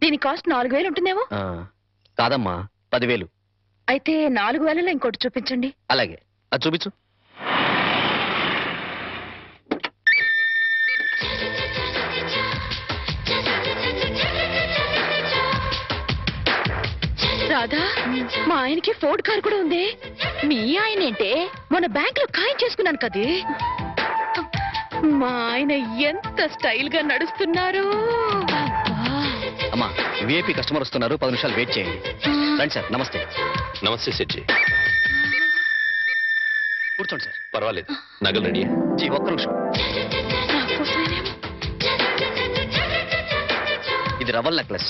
దీని కాస్ట్ 4000 ఉంటుందేమో. కాదమ్మా 10,000. అయితే 4000లో ఇంకోటి చూపించండి. అలాగే, అది చూపించు. రాధా, మా ఆయనకి ఫోర్డ్ కార్ కూడా ఉంది. మీ ఆయన ఏంటే? మన బ్యాంక్ లో ఖాయం చేసుకున్నాను కదే. మా ఆయన ఎంత స్టైల్ గా నడుస్తున్నారు. అమ్మా, విఐపి కస్టమర్ వస్తున్నారు, 10 నిమిషాలు వెయిట్ చేయండి. రండి సార్. నమస్తే. నమస్తే సెట్జీ. కూర్చోండి సార్. పర్వాలేదు, నగలు రెడీ. జీ, ఒక్క నిమిషం. ఇది రవల్ నెక్లెస్.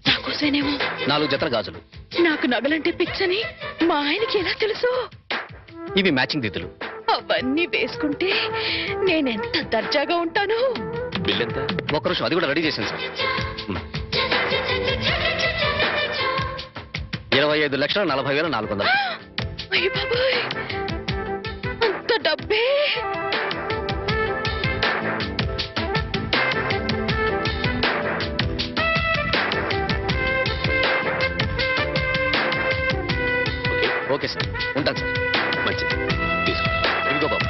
నాకోసమేనేమో. 4 జతల గాజులు. నాకు నగలంటే పిచ్చని మా ఆయనకి ఎలా తెలుసు? ఇవి మ్యాచింగ్ దిద్దులు. అవన్నీ వేసుకుంటే నేనెంత దర్జాగా ఉంటాను. బిల్ ఎంత? ఒక్క నిమిషం, అది కూడా రెడీ చేశాను సార్. 25,40,400. అయ్య బాబాయ్, అంత డబ్బే! ఓకే సార్, ఉంటాను సార్. మంచిది, తీసుకో. ఇదిగో బాబు.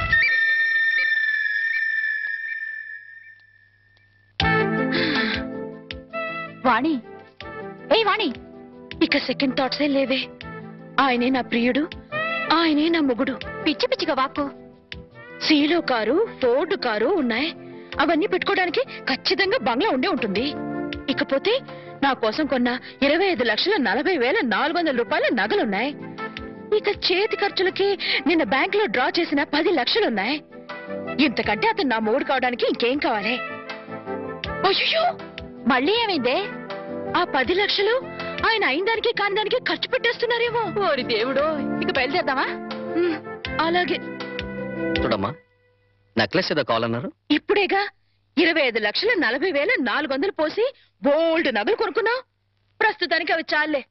వాణి, ఏ వాణి, ఇక సెకండ్ థాట్సే లేవే. ఆయనే నా ప్రియుడు, ఆయనే నా మొగుడు. పిచ్చి పిచ్చిగా వాక్కు. సీలో కారు, ఫోర్డ్ కారు ఉన్నాయి. అవన్నీ పెట్టుకోవడానికి ఖచ్చితంగా బంగ్లా ఉండే ఉంటుంది. ఇకపోతే నా కోసం కొన్న 25,40,400 రూపాయల నగలున్నాయి. ఇక చేతి ఖర్చులకి నిన్న బ్యాంక్ లో డ్రా చేసిన 10 లక్షలున్నాయి. ఇంతకంటే అతను నా మొగుడు కావడానికి ఇంకేం కావాలి? అయ్యో, మళ్ళీ ఏమైందే? ఆ 10 లక్షలు ఆయన అయిన దానికి కాని దానికి ఖర్చు పెట్టేస్తున్నారేమో. ఓరి దేవుడో, ఇక బయలుదేరదామా? అలాగే. చూడమ్మా, నెక్లెస్ ఏదో కావాలన్నారు. ఇప్పుడేగా 25,40,400 పోసి బోల్డ్ నగలు కొనుక్కున్నావు. ప్రస్తుతానికి అవి చాలే.